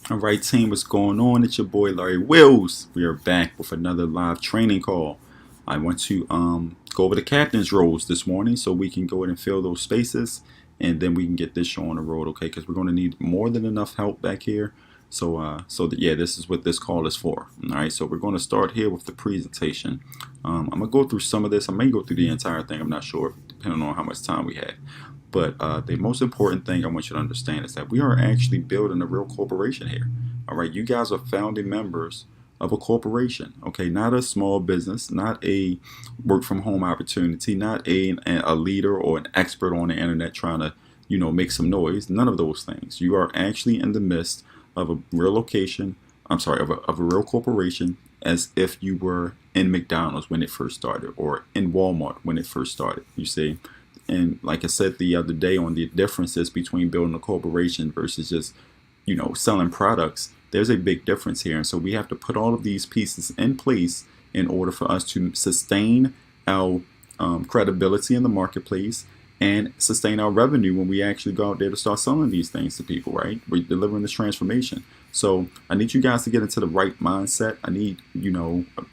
All right, team, what's going on? It's your boy Larry Wills. We are back with another live training call. I want to go over the captain's roles this morning so we can go ahead and fill those spaces, and then we can get this show on the road, okay? Because we're going to need more than enough help back here. Yeah, this is what this call is for. All right, so we're going to start here with the presentation. I'm gonna go through some of this. I may go through the entire thing. I'm not sure, depending on how much time we have. But the most important thing I want you to understand is that we are actually building a real corporation here. All right, you guys are founding members of a corporation, okay? Not a small business, not a work from home opportunity, not a leader or an expert on the internet trying to, make some noise. None of those things. You are actually in the midst of a real location, of a real corporation, as if you were in McDonald's when it first started or in Walmart when it first started, you see? And like I said the other day on the differences between building a corporation versus just, selling products, there's a big difference here. And so we have to put all of these pieces in place in order for us to sustain our credibility in the marketplace and sustain our revenue when we actually go out there to start selling these things to people, right? We're delivering this transformation. So I need you guys to get into the right mindset. I need,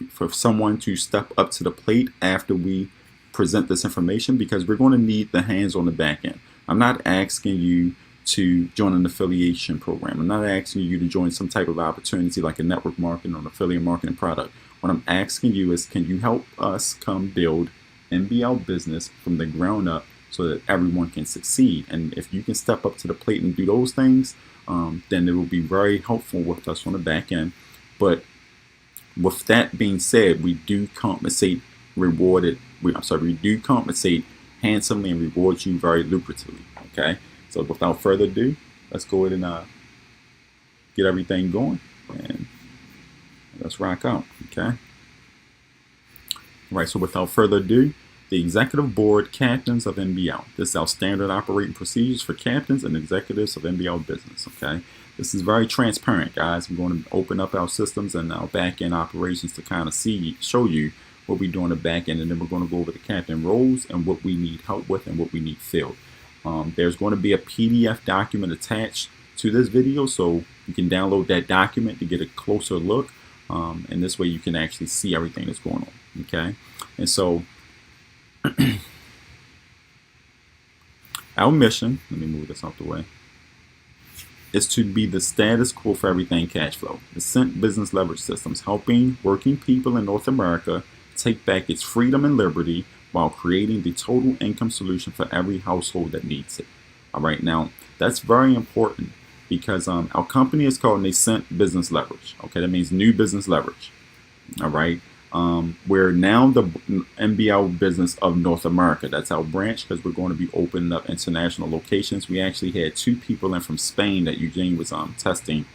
for someone to step up to the plate after we present this information, because we're going to need the hands on the back end. I'm not asking you to join an affiliation program. I'm not asking you to join some type of opportunity like a network marketing or an affiliate marketing product. What I'm asking you is, can you help us come build NBL business from the ground up so that everyone can succeed? And if you can step up to the plate and do those things, then it will be very helpful with us on the back end. But with that being said, we do compensate we do compensate handsomely and reward you very lucratively. Okay, so without further ado, let's go ahead and get everything going and let's rock out. Okay, all right, so without further ado, the Executive Board Captains of NBL. This is our standard operating procedures for captains and executives of NBL business. Okay, this is very transparent, guys. We're going to open up our systems and our back-end operations to kind of show you what we do on the back end, and then we're going to go over the captain roles and what we need help with and what we need filled. There's going to be a PDF document attached to this video, so you can download that document to get a closer look, and this way you can actually see everything that's going on. Okay, and so our mission, let me move this out the way, is to be the status quo for everything cash flow. Ascent Business Leverage Systems, helping working people in North America take back its freedom and liberty while creating the total income solution for every household that needs it. All right, now that's very important because our company is called Nascent Business Leverage. Okay, that means new business leverage. All right, we're now the NBL business of North America. That's our branch, because we're going to be opening up international locations. We actually had 2 people in from Spain that Eugene was testing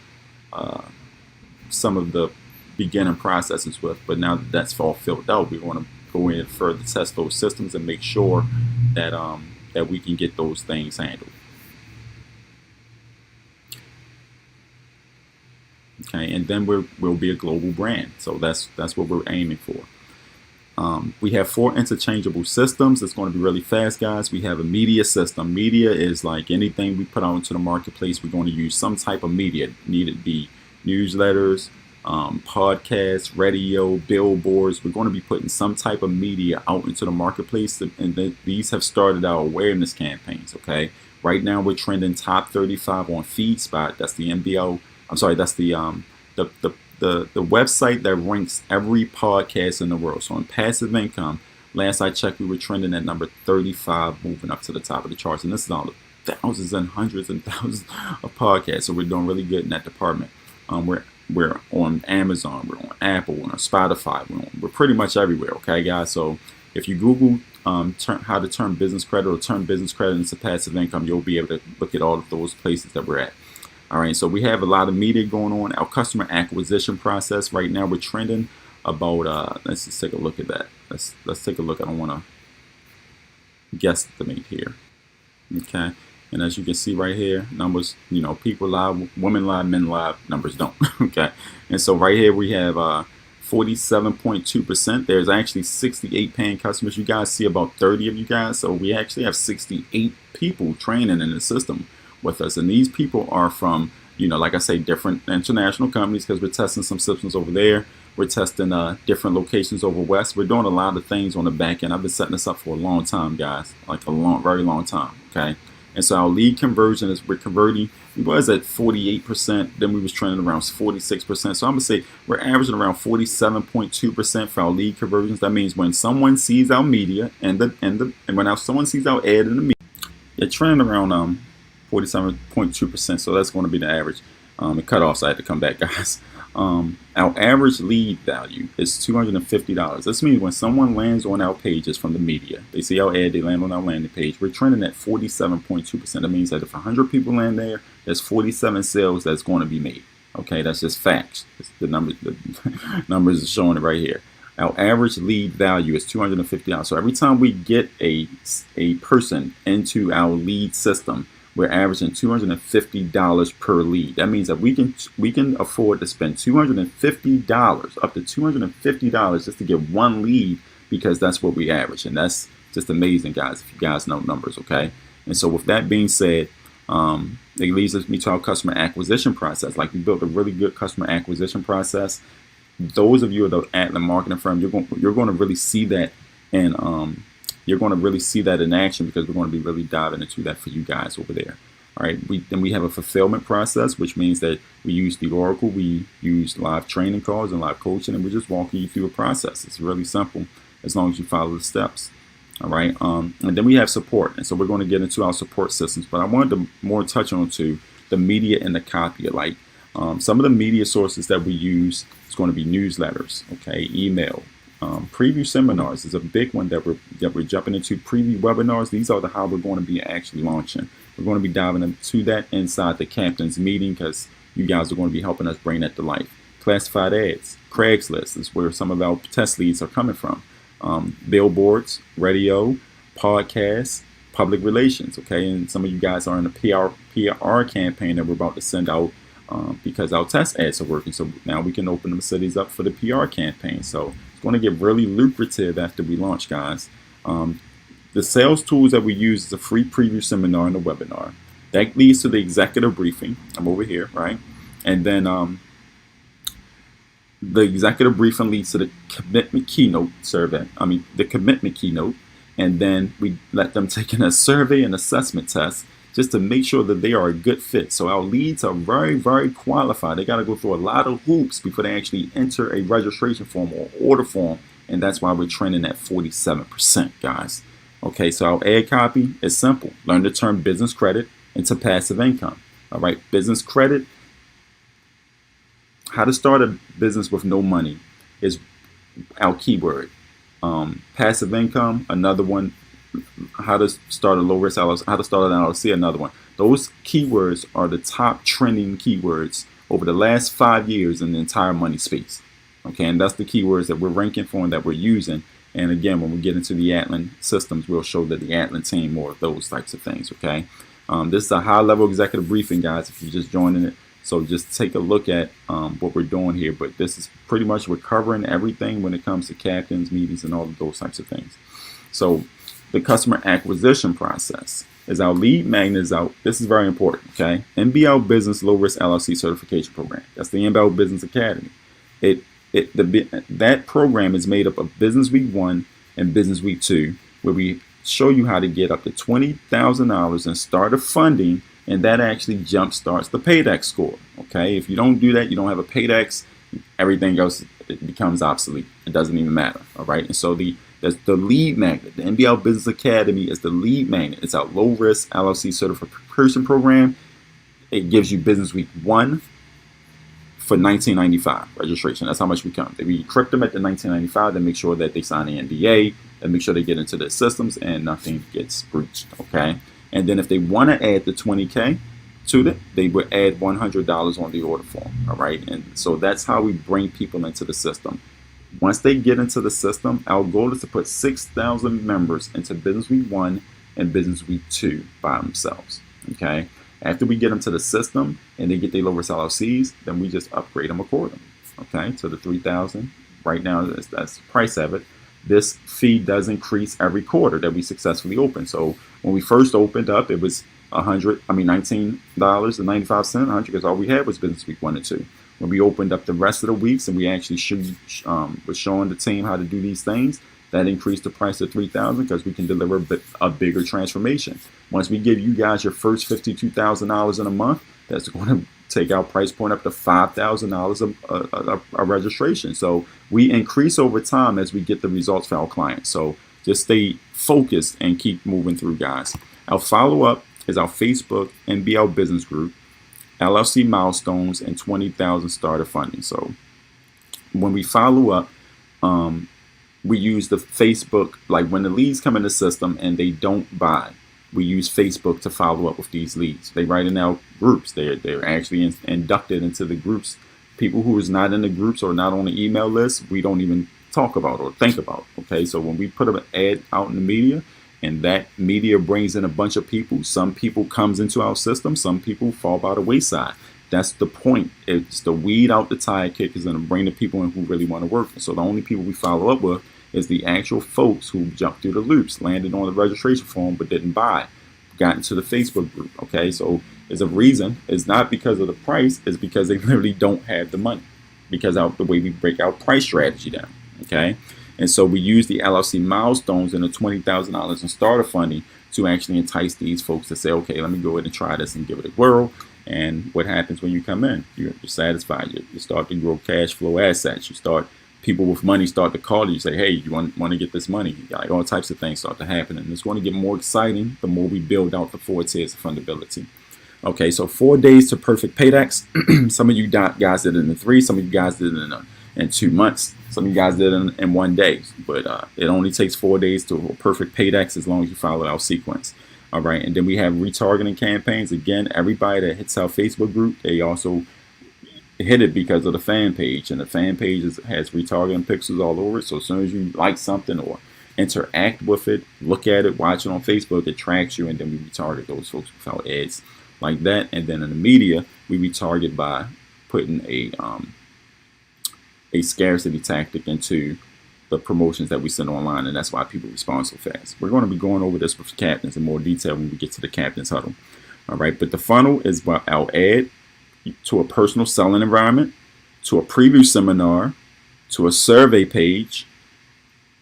some of the beginning processes with, but now that that's all filled out, we want to go in and further test those systems and make sure that that we can get those things handled. Okay, and then we'll be a global brand. So that's what we're aiming for. We have 4 interchangeable systems. It's going to be really fast, guys. We have a media system. Media is like anything we put out into the marketplace. We're going to use some type of media. Need it be newsletters, podcasts, radio, billboards. We're going to be putting some type of media out into the marketplace, and these have started our awareness campaigns. Okay, right now we're trending top 35 on FeedSpot. That's the NBL. I'm sorry, that's the website that ranks every podcast in the world. So in passive income, last I checked, we were trending at number 35, moving up to the top of the charts. And this is all the thousands and hundreds and thousands of podcasts. So we're doing really good in that department. We're on Amazon, we're on Apple, we're on Spotify, we're pretty much everywhere. Okay, guys. So if you Google how to turn business credit or turn business credit into passive income, you'll be able to look at all of those places that we're at. All right, so we have a lot of media going on. Our customer acquisition process right now, we're trending about. Let's just take a look at that. Let's take a look. I don't want to guesstimate here. Okay, and as you can see right here, numbers. People live, women live, men live. Numbers don't. Okay, and so right here we have 47.2%. There's actually 68 paying customers. You guys see about 30 of you guys. So we actually have 68 people training in the system with us, and these people are from like I say, different international companies because we're testing some systems over there. We're testing different locations over west. We're doing a lot of things on the back end. I've been setting this up for a long time, guys, like very long time. Okay, and so our lead conversion is we're converting. We was at 48%. Then we was trending around 46%. So I'm gonna say we're averaging around 47.2% for our lead conversions. That means when someone sees our media and when someone sees our ad in the media, it's trending around 47.2%. So that's going to be the average. It cut off, so I had to come back, guys. Our average lead value is $250. This means when someone lands on our pages from the media, they see our ad, they land on our landing page, we're trending at 47.2%. That means that if 100 people land there, there's 47 sales that's going to be made. Okay, that's just facts. The numbers are showing it right here. Our average lead value is $250. So every time we get a person into our lead system, we're averaging $250 per lead. That means that we can afford to spend $250, up to $250 just to get one lead, because that's what we average. And that's just amazing, guys, if you guys know numbers, okay? And so with that being said, it leads me to our customer acquisition process. Like, we built a really good customer acquisition process. Those of you at the Atlant marketing firm, you're going to really see that, and you're going to really see that in action, because we're going to be really diving into that for you guys over there. All right. Then we have a fulfillment process, which means that we use the Oracle, we use live training calls and live coaching, and we're just walking you through a process. It's really simple as long as you follow the steps. All right. And then we have support, and so we're going to get into our support systems. But I wanted to more touch on the media and the copy. Like, some of the media sources that we use is going to be newsletters, okay, email. Preview seminars is a big one that we're jumping into. Preview webinars, these are how we're going to be actually launching. We're going to be diving into that inside the captain's meeting, because you guys are going to be helping us bring that to life. Classified ads, Craigslist is where some of our test leads are coming from. Billboards, radio, podcasts, public relations, okay? And some of you guys are in a PR campaign that we're about to send out, because our test ads are working. So now we can open the cities up for the PR campaign. So it's going to get really lucrative after we launch, guys. The sales tools that we use is a free preview seminar and a webinar. That leads to the executive briefing. I'm over here, right? And then the executive briefing leads to the commitment keynote survey. The commitment keynote. And then we let them take in a survey and assessment test, just to make sure that they are a good fit. So our leads are very, very qualified. They got to go through a lot of hoops before they actually enter a registration form or order form. And that's why we're trending at 47%, guys. Okay, so our ad copy is simple. Learn to turn business credit into passive income. All right, business credit. How to start a business with no money is our keyword. Passive income, another one. How to start a low risk LLC, how to start an LLC, another one. Those keywords are the top trending keywords over the last 5 years in the entire money space. Okay, and that's the keywords that we're ranking for and that we're using. And again, when we get into the Atlant systems, we'll show that the Atlant team more of those types of things. Okay, this is a high level executive briefing, guys, if you're just joining it. So just take a look at what we're doing here. But this is pretty much, we're covering everything when it comes to captains, meetings, and all of those types of things. So the customer acquisition process is our lead magnet is out. This is very important, okay? NBL Business Low Risk LLC Certification Program. That's the NBL Business Academy. That program is made up of Business Week 1 and Business Week 2, where we show you how to get up to $20,000 and start a funding, and that actually jump starts the PAYDEX score, okay? If you don't do that, you don't have a PAYDEX, everything else, it becomes obsolete. It doesn't even matter, all right? And so that's the lead magnet. The NBL Business Academy is the lead magnet. It's our low risk LLC certification program. It gives you Business Week 1 for $19.95 registration. That's how much we come. We encrypt them at the $19.95, then make sure that they sign the NDA, and make sure they get into their systems and nothing gets breached. Okay. And then if they want to add the $20K to it, they would add $100 on the order form. All right. And so that's how we bring people into the system. Once they get into the system, our goal is to put 6,000 members into Business Week 1 and Business Week 2 by themselves. Okay. After we get them to the system and they get their low risk LLCs, then we just upgrade them accordingly. Okay. To the 3,000. Right now, that's the price of it. This fee does increase every quarter that we successfully open. So when we first opened up, it was $19.95, 100, because all we had was business week 1 and 2. When we opened up the rest of the weeks and we actually was showing the team how to do these things, that increased the price to $3,000 because we can deliver a bigger transformation. Once we give you guys your first $52,000 in a month, that's going to take our price point up to $5,000 a registration. So we increase over time as we get the results for our clients. So just stay focused and keep moving through, guys. Our follow-up is our Facebook NBL business group, LLC milestones, and 20,000 starter funding. So when we follow up, we use the Facebook, like when the leads come in the system and they don't buy, we use Facebook to follow up with these leads. They write in our groups. They're actually inducted into the groups. People who is not in the groups or not on the email list, we don't even talk about or think about. Okay, so when we put an ad out in the media, and that media brings in a bunch of people, some people comes into our system, some people fall by the wayside. That's the point. It's to weed out the tire kickers and to bring the people in who really want to work. So the only people we follow up with is the actual folks who jumped through the loops, landed on the registration form but didn't buy, got into the Facebook group. Okay, so there's a reason. It's not because of the price. It's because they literally don't have the money, because of the way we break our price strategy down. Okay, and so we use the LLC milestones and the $20,000 in starter funding to actually entice these folks to say, okay, let me go ahead and try this and give it a whirl. And what happens when you come in? You're satisfied. You start to grow cash flow assets. You start, people with money start to call you, say, hey, you want to get this money? Like, all types of things start to happen. And it's going to get more exciting the more we build out the 4 tiers of fundability. Okay, so 4 days to perfect paydowns. Some of you guys did it in 3. Some of you guys did it in 2 months. Some of you guys did it in 1 day. But it only takes 4 days to a perfect paydowns as long as you follow our sequence. All right, and then we have retargeting campaigns. Again, everybody that hits our Facebook group, they also hit it because of the fan page, and the fan page has retargeting pixels all over it. So as soon as you like something or interact with it, look at it, watch it on Facebook, it tracks you, and then we retarget those folks with our ads like that. And then in the media, we retarget by putting a scarcity tactic into the promotions that we send online, and that's why people respond so fast. We're going to be going over this with captains in more detail when we get to the Captains Huddle. All right, but the funnel is our ad to a personal selling environment, to a preview seminar, to a survey page,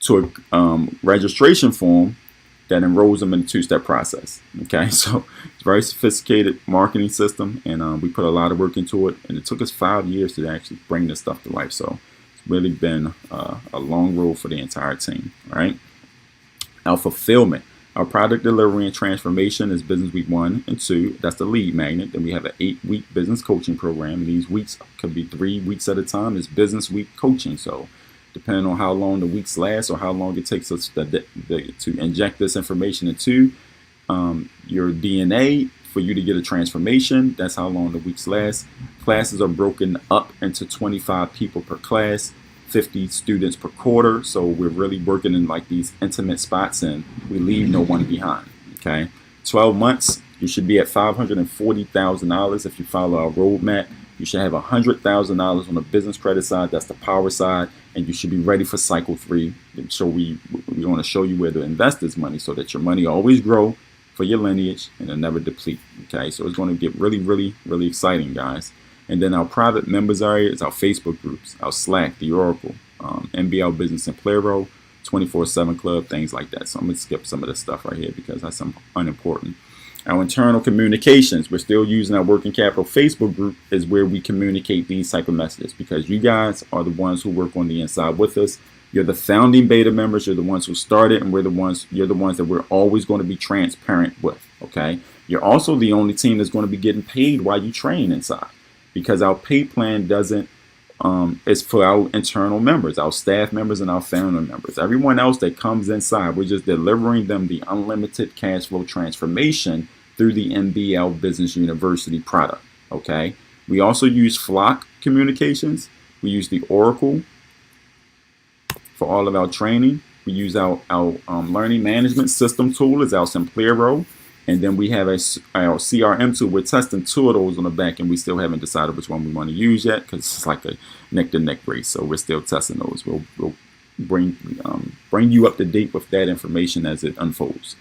to a registration form that enrolls them in a 2-step process. Okay, so it's a very sophisticated marketing system, and we put a lot of work into it, and it took us 5 years to actually bring this stuff to life. So really been a long road for the entire team. All right. Our fulfillment, our product delivery and transformation is business week 1 and 2. That's the lead magnet. Then we have an 8-week business coaching program. And these weeks could be 3 weeks at a time. It's business week coaching. So depending on how long the weeks last or how long it takes us to inject this information into your DNA for you to get a transformation, that's how long the weeks last. Classes are broken up into 25 people per class, 50 students per quarter. So we're really working in like these intimate spots, and we leave no one behind. Okay, 12 months, you should be at $540,000 if you follow our roadmap. You should have $100,000 on the business credit side. That's the power side, and you should be ready for cycle 3. So we want to show you where to invest this money so that your money always grow for your lineage and it'll never deplete. Okay, so it's going to get really, really, really exciting, guys. And then our private members area is our Facebook groups, our Slack, the Oracle, NBL Business and Playrole, 24/7 Club, things like that. So I'm going to skip some of this stuff right here because that's some unimportant. Our internal communications, we're still using our Working Capital Facebook group, is where we communicate these type of messages, because you guys are the ones who work on the inside with us. You're the founding beta members. You're the ones who started, and you're the ones that we're always going to be transparent with. Okay. You're also the only team that's going to be getting paid while you train inside, because our pay plan doesn't is for our internal members, our staff members, and our family members. Everyone else that comes inside, we're just delivering them the unlimited cash flow transformation through the NBL Business University product. Okay. We also use Flock Communications. We use the Oracle for all of our training. We use our learning management system tool is our Simplero. And then we have our CRM tool. We're testing 2 of those on the back, and we still haven't decided which one we want to use yet, because it's like a neck-to-neck race. So we're still testing those. We'll bring you up to date with that information as it unfolds.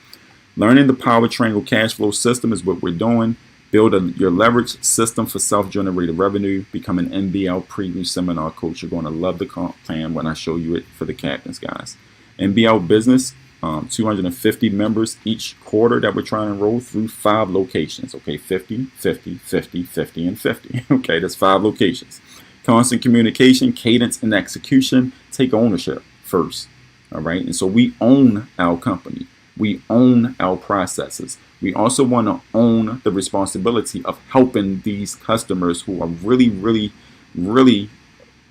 Learning the Power Triangle cash flow system is what we're doing. Build your leverage system for self-generated revenue. Become an NBL preview seminar coach. You're going to love the plan when I show you it for the captains, guys. NBL business, 250 members each quarter that we're trying to enroll through 5 locations. Okay, 50, 50, 50, 50, and 50. Okay, that's 5 locations. Constant communication, cadence, and execution. Take ownership first. All right, and so we own our company. We own our processes. We also want to own the responsibility of helping these customers who are really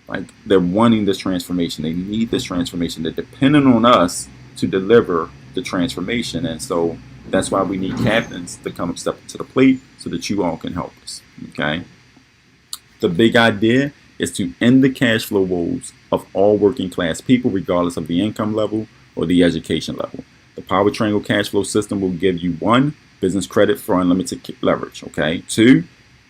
like they're wanting this transformation. They need this transformation. They're depending on us to deliver the transformation. And so that's why we need captains to come step to the plate so that you all can help us. Okay. The big idea is to end the cash flow woes of all working class people, regardless of the income level or the education level. The Power Triangle cash flow system will give you 1, business credit for unlimited leverage. Okay. 2,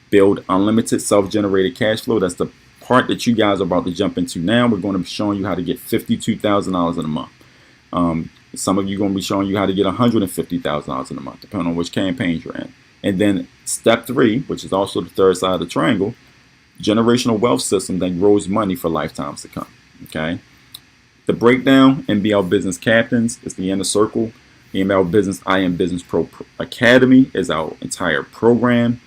build unlimited self-generated cash flow. That's the part that you guys are about to jump into now. We're going to be showing you how to get $52,000 in a month. Some of you are going to be showing you how to get $150,000 in a month, depending on which campaigns you're in. And then step 3, which is also the third side of the triangle, generational wealth system that grows money for lifetimes to come. Okay. The breakdown, NBL Business Captains is the inner circle. NBL Business I Am Business Pro Academy is our entire program.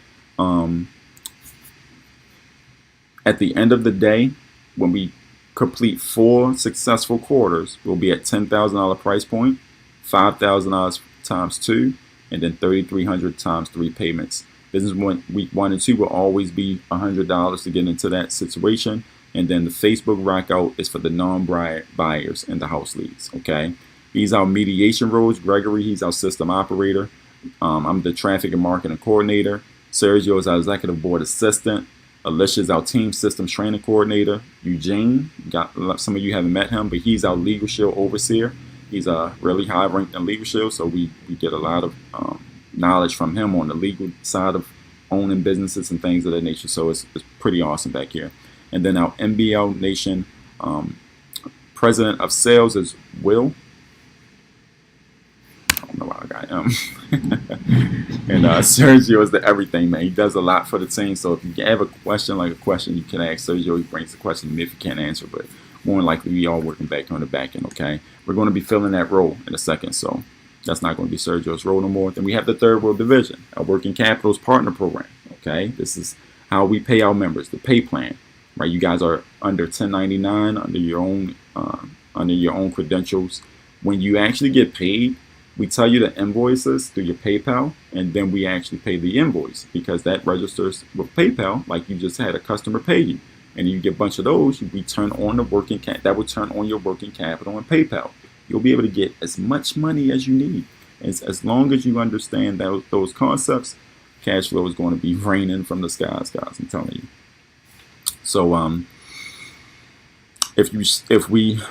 At the end of the day, when we complete 4 successful quarters, we'll be at $10,000 price point, $5,000 times 2, and then $3,300 times 3 payments. Business week 1 and 2 will always be $100 to get into that situation. And then the Facebook Rockout is for the non-buyers and the house leads. Okay. He's our mediation roles. Gregory, he's our system operator. I'm the traffic and marketing coordinator. Sergio is our executive board assistant. Alicia is our team systems training coordinator. Eugene, some of you haven't met him, but he's our legal shield overseer. He's really high ranked in legal shield, so we get a lot of knowledge from him on the legal side of owning businesses and things of that nature. So it's pretty awesome back here. And then our NBL Nation president of sales is Will. I don't know why I got him. And Sergio is the everything man. He does a lot for the team. So if you have a question, you can ask Sergio. He brings the question to me if you can't answer. But more than likely, we all working back on the back end. Okay, we're going to be filling that role in a second. So that's not going to be Sergio's role no more. Then we have the third world division, our working capitals partner program. Okay, this is how we pay our members, the pay plan. Right, you guys are under 1099 under your own credentials. When you actually get paid, we tell you to invoice us through your PayPal, and then we actually pay the invoice because that registers with PayPal, like you just had a customer pay you, and you get a bunch of those. We turn on the working cap. That will turn on your working capital on PayPal. You'll be able to get as much money as you need, as long as you understand those concepts. Cash flow is going to be raining from the skies, guys. I'm telling you. So if we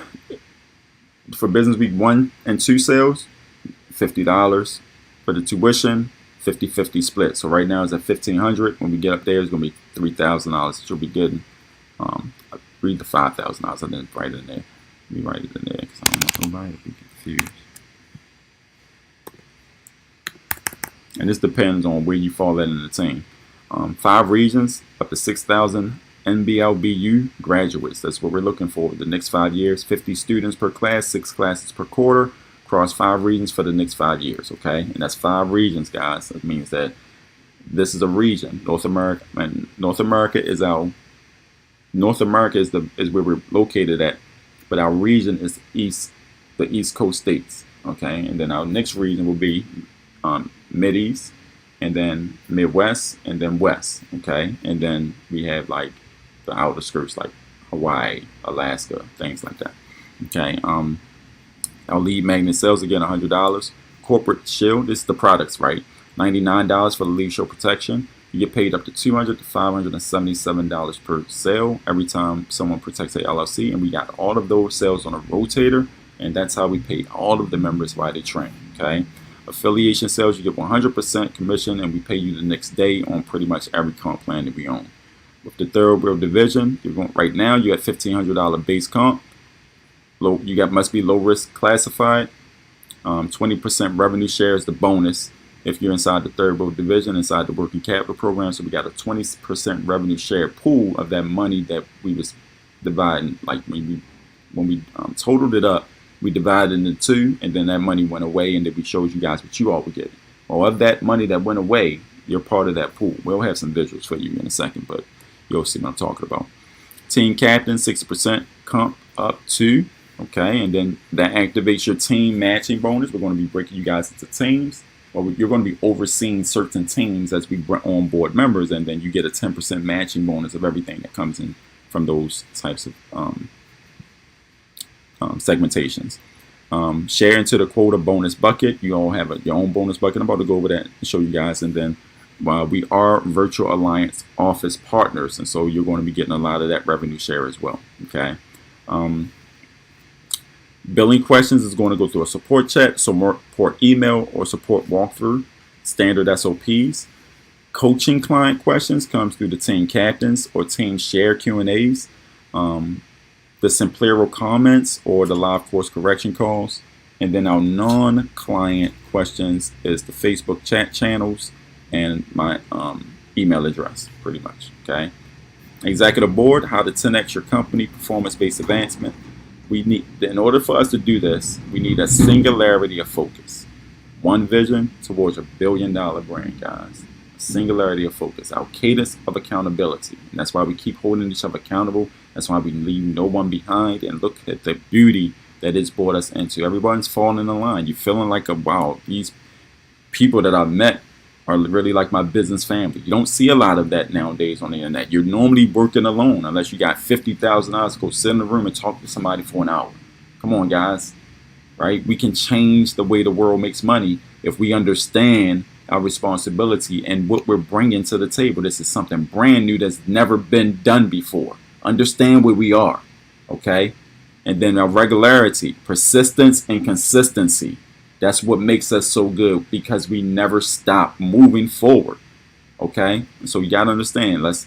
for business week 1 and 2 sales, $50 for the tuition, 50-50 split. So right now it's at $1,500. When we get up there, it's gonna be $3,000. It should be good. Read the $5,000. I didn't write it in there. Let me write it in there because I don't want nobody to be confused. And this depends on where you fall in the team. 5 regions, up to 6,000 NBLBU graduates. That's what we're looking for the next 5 years. 50 students per class, 6 classes per quarter, across 5 regions for the next 5 years. Okay, and that's 5 regions, guys. That means that this is a region. North America is where we're located at, but our region is the East Coast states. Okay, and then our next region will be Mid-East, and then Midwest, and then West. Okay, and then we have like the outer skirts like Hawaii, Alaska, things like that. Okay, our lead magnet sales again $100. Corporate shield, this is the products, right? $99 for the lead show protection. You get paid up to $200 to $577 per sale every time someone protects a LLC, and we got all of those sales on a rotator, and that's how we pay all of the members while they train. Okay, affiliation sales, you get 100% commission, and we pay you the next day on pretty much every comp plan that we own. With the third wheel division, right now you at $1,500 base comp. You must be low risk classified. 20% revenue share is the bonus if you're inside the third row division, inside the working capital program. So we got a 20% revenue share pool of that money that we was dividing. Like when we totaled it up, we divided into two, and then that money went away, and then we showed you guys what you all were getting. Well, of that money that went away, you're part of that pool. We'll have some visuals for you in a second, but you'll see what I'm talking about. Team captain, 6% comp up to, okay, and then that activates your team matching bonus. We're going to be breaking you guys into teams, or you're going to be overseeing certain teams as we onboard members, and then you get a 10% matching bonus of everything that comes in from those types of segmentations. Share into the quota bonus bucket. You all have your own bonus bucket. I'm about to go over that and show you guys. And then we are Virtual Alliance Office partners, and so you're going to be getting a lot of that revenue share as well. Okay. Billing questions is going to go through a support chat, support email, or support walkthrough. Standard SOPs. Coaching client questions comes through the team captains or team share Q&As. The Simplero comments or the live course correction calls. And then our non-client questions is the Facebook chat channels and my email address, pretty much. Okay. Executive board, how to 10x your company performance-based advancement. We need, in order for us to do this, we need a singularity of focus. One vision towards $1 billion brand, guys. Singularity of focus, our cadence of accountability. And that's why we keep holding each other accountable. That's why we leave no one behind, and look at the beauty that it's brought us into. Everyone's falling in line. You're feeling like, wow, these people that I've met are really like my business family. You don't see a lot of that nowadays on the internet. You're normally working alone unless you got $50,000 to go sit in the room and talk to somebody for an hour. Come on, guys, right? We can change the way the world makes money if we understand our responsibility and what we're bringing to the table. This is something brand new that's never been done before. Understand where we are, okay? And then our regularity, persistence, and consistency. That's what makes us so good, because we never stop moving forward, okay? So you gotta understand. Let's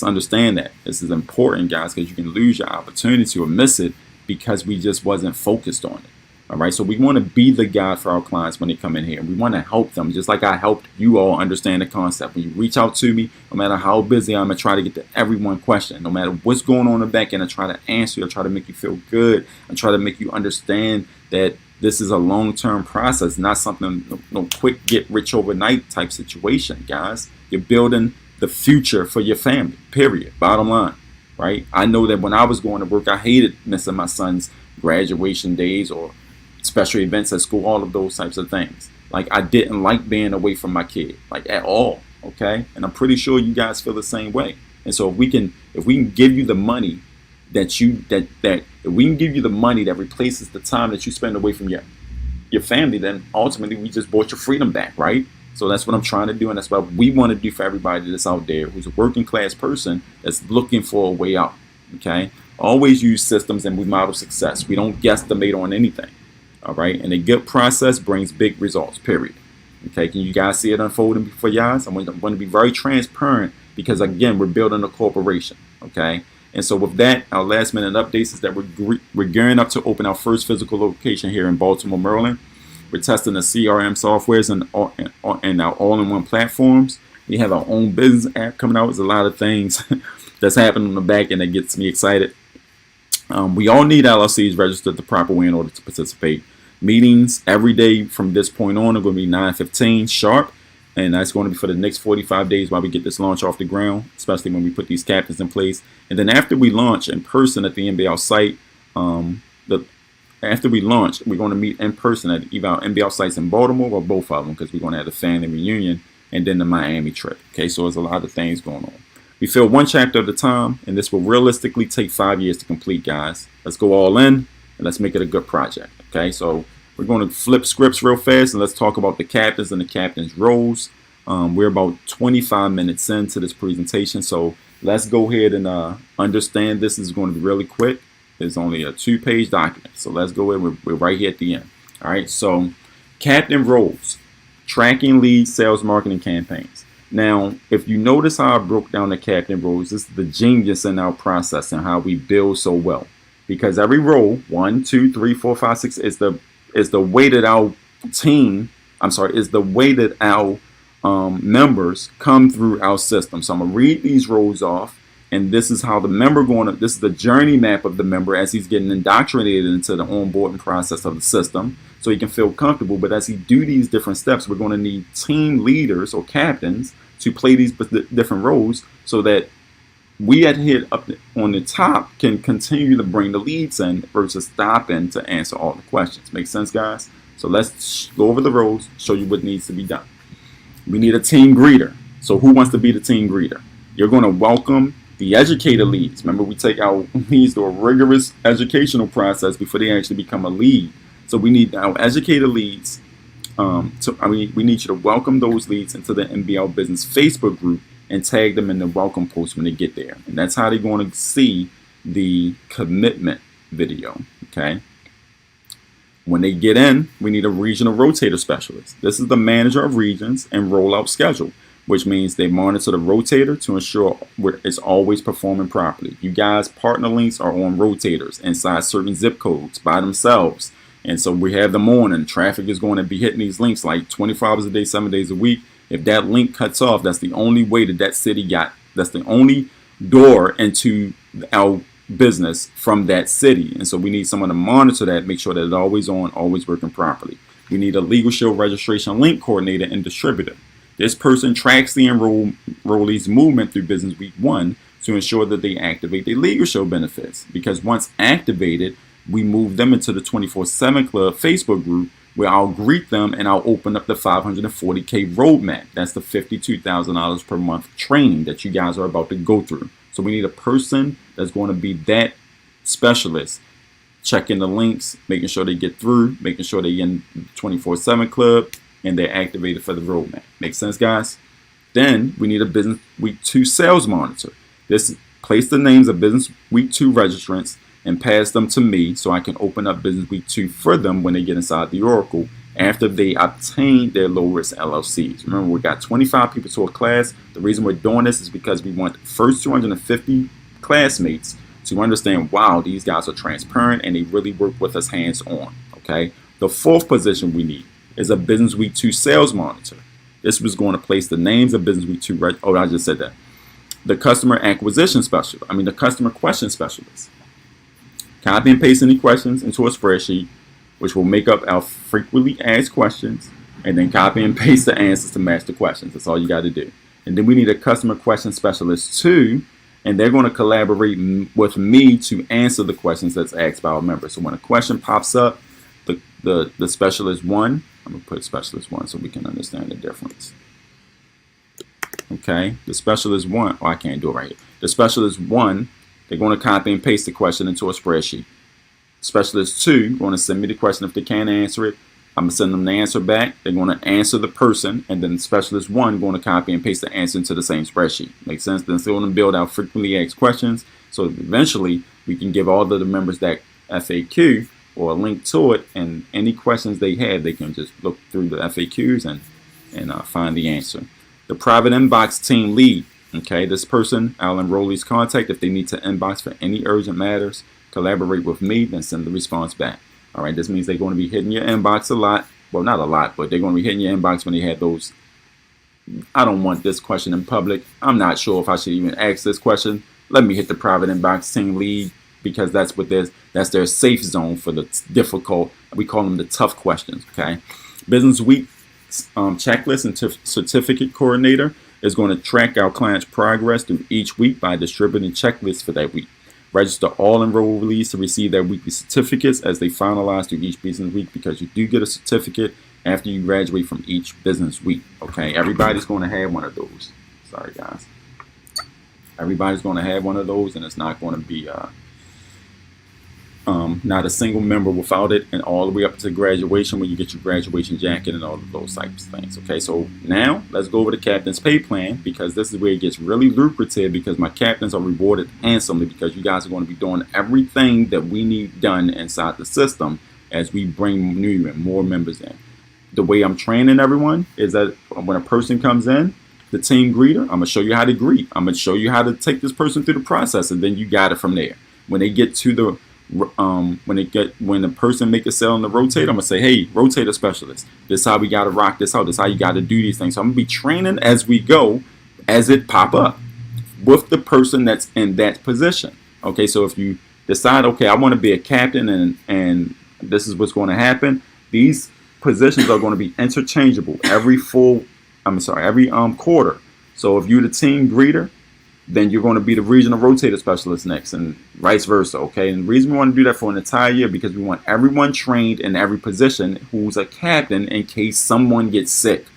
understand that this is important, guys, because you can lose your opportunity or miss it because we just wasn't focused on it. All right, so we want to be the guide for our clients when they come in here. We want to help them, just like I helped you all understand the concept. When you reach out to me, no matter how busy I'm, I try to get to everyone question. No matter what's going on in the back end, I try to answer you. I try to make you feel good. I try to make you understand that this is a long-term process, not something, no quick get rich overnight type situation, guys. You're building the future for your family, period, bottom line, right? I know that when I was going to work, I hated missing my son's graduation days or special events at school, all of those types of things. Like, I didn't like being away from my kid, like, at all, okay? And I'm pretty sure you guys feel the same way. And so if we can give you the money if we can give you the money that replaces the time that you spend away from your family, then ultimately we just bought your freedom back, right? So that's what I'm trying to do, and that's what we want to do for everybody that's out there who's a working class person that's looking for a way out, okay? Always use systems, and we model success. We don't guesstimate on anything. All right, and a good process brings big results, period. Okay, can you guys see it unfolding for you guys? I'm going to be very transparent because, again, we're building a corporation, okay? And so with that, our last minute updates is that we're gearing up to open our first physical location here in Baltimore, Maryland. We're testing the CRM softwares and our all-in-one platforms. We have our own business app coming out. There's a lot of things that's happening on the back end that gets me excited. We all need LLCs registered the proper way in order to participate. Meetings every day from this point on are going to be 9:15 sharp, and that's going to be for the next 45 days while we get this launch off the ground, especially when we put these captains in place. And then after we launch in person at the NBL site, after we launch, we're going to meet in person at either our NBL sites in Baltimore or both of them, because we're going to have the family reunion and then the Miami trip. Okay, so there's a lot of things going on. We fill one chapter at a time, and this will realistically take 5 years to complete, guys. Let's go all in, and let's make it a good project. Okay, so we're going to flip scripts real fast, and let's talk about the captains and the captains' roles. We're about 25 minutes into this presentation, so let's go ahead and understand this is going to be really quick. It's only a 2-page document, so let's go ahead. We're right here at the end. All right, so captain roles, tracking lead sales marketing campaigns. Now, if you notice how I broke down the captain roles, this is the genius in our process and how we build so well. Because every role, 1, 2, 3, 4, 5, 6, is is the way that our team, is the way that our members come through our system. So I'm gonna read these roles off, and this is how the member this is the journey map of the member as he's getting indoctrinated into the onboarding process of the system, so he can feel comfortable. But as he do these different steps, we're going to need team leaders or captains to play these different roles, so that we at here up on the top can continue to bring the leads in versus stopping to answer all the questions. Make sense, guys? So let's go over the roles, show you what needs to be done. We need a team greeter. So who wants to be the team greeter? You're going to welcome the educator leads. Remember, we take our leads through a rigorous educational process before they actually become a lead. So we need our educator leads. We need you to welcome those leads into the MBL Business Facebook group and tag them in the welcome post when they get there. And that's how they're going to see the commitment video, okay? When they get in, we need a regional rotator specialist. This is the manager of regions and rollout schedule, which means they monitor the rotator to ensure it's always performing properly. You guys, partner links are on rotators inside certain zip codes by themselves. And so we have them on, and traffic is going to be hitting these links like 24 hours a day, 7 days a week. If that link cuts off, that's the only way that city got, that's the only door into our business from that city. And so we need someone to monitor that, make sure that it's always on, always working properly. We need a Legal Shield registration link coordinator and distributor. This person tracks the enrollees' movement through Business Week 1 to ensure that they activate their Legal Shield benefits. Because once activated, we move them into the 24/7 Club Facebook group, where I'll greet them and I'll open up the 540K roadmap. That's the $52,000 per month training that you guys are about to go through. So we need a person that's going to be that specialist, checking the links, making sure they get through, making sure they're in the 24/7 Club, and they're activated for the roadmap. Make sense, guys? Then we need a Business Week 2 sales monitor. Place the names of Business Week 2 registrants and pass them to me so I can open up Business Week 2 for them when they get inside the Oracle after they obtain their low-risk LLCs. Remember, we got 25 people to a class. The reason we're doing this is because we want the first 250 classmates to understand, wow, these guys are transparent and they really work with us hands-on, okay? The fourth position we need is a Business Week 2 sales monitor. This was going to place the names of Business Week 2, I just said that. The customer acquisition specialist, the customer question specialist. Copy and paste any questions into a spreadsheet, which will make up our frequently asked questions, and then copy and paste the answers to match the questions. That's all you got to do. And then we need a customer question specialist too, and they're going to collaborate with me to answer the questions that's asked by our members. So when a question pops up, the specialist one, I'm going to put specialist one so we can understand the difference. Okay, the specialist one, I can't do it right here. The specialist one, they're going to copy and paste the question into a spreadsheet. Specialist 2 going to send me the question. If they can't answer it, I'm going to send them the answer back. They're going to answer the person, and then Specialist 1 going to copy and paste the answer into the same spreadsheet. Makes sense? Then still going to build out frequently asked questions, so eventually we can give all of the members that FAQ or a link to it, and any questions they have, they can just look through the FAQs and find the answer. The private inbox team lead. Okay, this person, I'll enrollees contact if they need to inbox for any urgent matters, collaborate with me, then send the response back. All right, this means they're going to be hitting your inbox a lot. Well, not a lot, but they're going to be hitting your inbox when they have those, I don't want this question in public. I'm not sure if I should even ask this question. Let me hit the private inbox team lead, because that's their safe zone for the difficult, we call them the tough questions, okay? Business Week checklist and certificate coordinator is going to track our clients' progress through each week by distributing checklists for that week. Register all enrollees to receive their weekly certificates as they finalize through each business week, because you do get a certificate after you graduate from each business week. Okay, everybody's going to have one of those. Sorry, guys. Everybody's going to have one of those, and it's not going to be not a single member without it, and all the way up to graduation when you get your graduation jacket and all of those types of things. Okay, so now let's go over the captain's pay plan, because this is where it gets really lucrative, because my captains are rewarded handsomely, because you guys are going to be doing everything that we need done inside the system as we bring new and more members in. The way I'm training everyone is that when a person comes in, the team greeter, I'm going to show you how to greet. I'm going to show you how to take this person through the process, and then you got it from there. When they get to the when the person make a sale on the rotator, I'm gonna say, hey, rotator specialist, this is how we gotta rock this out. This is how you gotta do these things. So I'm gonna be training as we go, as it pop up, with the person that's in that position. Okay, so if you decide, okay, I want to be a captain, and this is what's going to happen. These positions are going to be interchangeable every quarter. So if you're the team greeter, then you're going to be the regional rotator specialist next, and vice versa. Okay, and the reason we want to do that for an entire year, because we want everyone trained in every position who's a captain in case someone gets sick.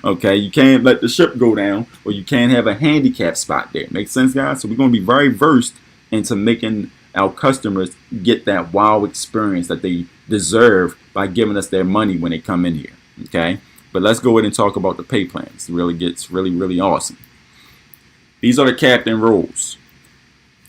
Okay, you can't let the ship go down, or you can't have a handicap spot there. Make sense, guys? So we're going to be very versed into making our customers get that wow experience that they deserve by giving us their money when they come in here. Okay, but let's go ahead and talk about the pay plans. It really gets really awesome. These are the captain roles.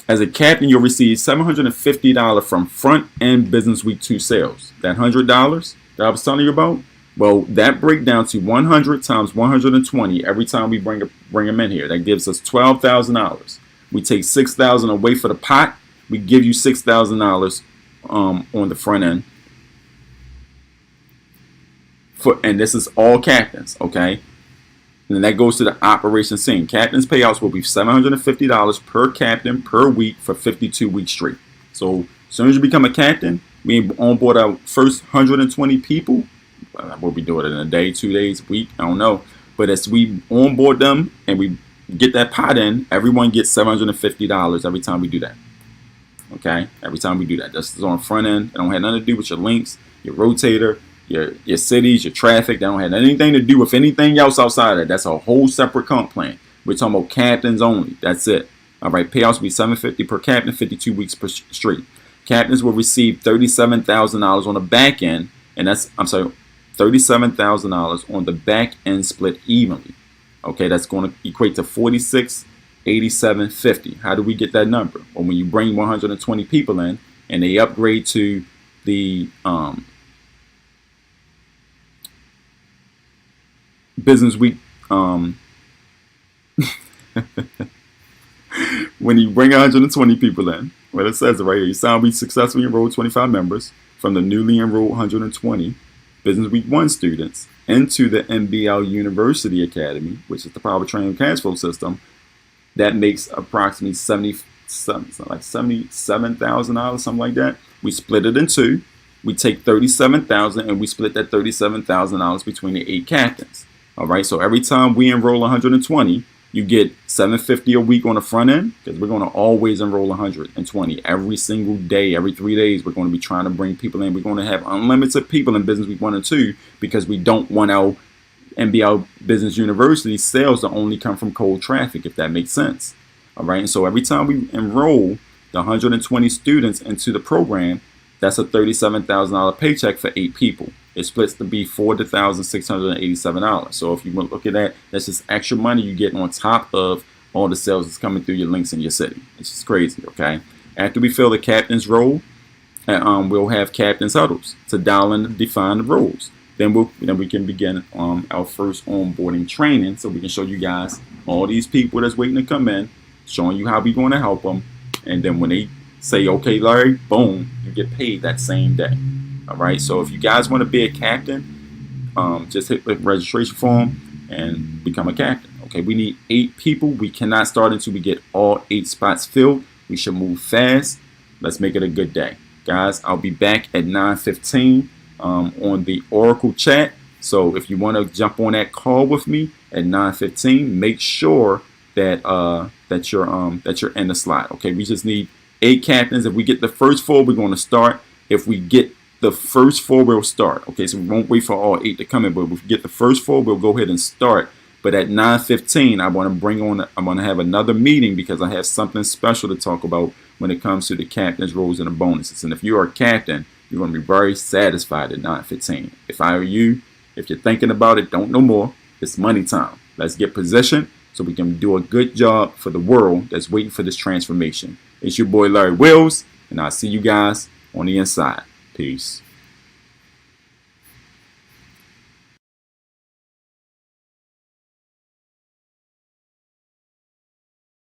As a captain, you'll receive $750 from front end business week 2 sales. That $100 that I was telling you about, well, that break down to 100 times 120 every time we bring them in here. That gives us $12,000. We take $6,000 away for the pot. We give you $6,000 on the front end. And this is all captains, okay? And that goes to the operation scene. Captain's payouts will be $750 per captain per week for 52 weeks straight. So as soon as you become a captain, we onboard our first 120 people. We'll be doing it in a day, 2 days, a week, I don't know. But as we onboard them and we get that pot in, everyone gets $750 every time we do that. Okay, every time we do that. This is on the front end. It don't have nothing to do with your links, your rotator, your cities, your traffic. That don't have anything to do with anything else outside of that. That's a whole separate comp plan. We're talking about captains only. That's it. All right, payouts will be $750 per captain, 52 weeks per straight. Captains will receive $37,000 on the back end, and that's, $37,000 on the back end split evenly. Okay, that's going to equate to 46, 87.50. How do we get that number? Well, when you bring 120 people in and they upgrade to the business week, when you bring 120 people in, well, it says it right here. You sound we successfully enrolled 25 members from the newly enrolled 120 Business Week 1 students into the MBL University Academy, which is the power training Cashflow system. That makes approximately $77,000, something like that. We split it in two. We take $37,000 and we split that $37,000 between the 8 captains. All right. So every time we enroll 120, you get $750 a week on the front end, because we're going to always enroll 120 every single day. Every 3 days, we're going to be trying to bring people in. We're going to have unlimited people in Business Week 1 and 2 because we don't want our MBL Business University sales to only come from cold traffic, if that makes sense. All right. And so every time we enroll the 120 students into the program, that's a $37,000 paycheck for 8 people. It splits to be $40,687. So if you look at that, that's just extra money you get on top of all the sales that's coming through your links in your city. It's just crazy, okay? After we fill the captain's role, we'll have captain's huddles to dial in and define the roles. Then we can begin our first onboarding training, so we can show you guys all these people that's waiting to come in, showing you how we're going to help them. And then when they say, okay, Larry, boom, you get paid that same day. All right, so if you guys want to be a captain, just hit the registration form and become a captain. Okay, we need 8 people. We cannot start until we get all 8 spots filled. We should move fast. Let's make it a good day. Guys, I'll be back at 9:15 on the Oracle chat. So if you want to jump on that call with me at 9:15, make sure that that you're in the slot. Okay, we just need 8 captains. If we get the first 4, we're going to start. If we get the first 4, we'll start. Okay, so we won't wait for all 8 to come in, but if we get the first 4, we'll go ahead and start. But at 9:15, I'm going to have another meeting because I have something special to talk about when it comes to the captain's roles and the bonuses. And if you are a captain, you're going to be very satisfied at 9:15. If I were you, if you're thinking about it, don't know more. It's money time. Let's get positioned so we can do a good job for the world that's waiting for this transformation. It's your boy Larry Wills, and I'll see you guys on the inside. Peace.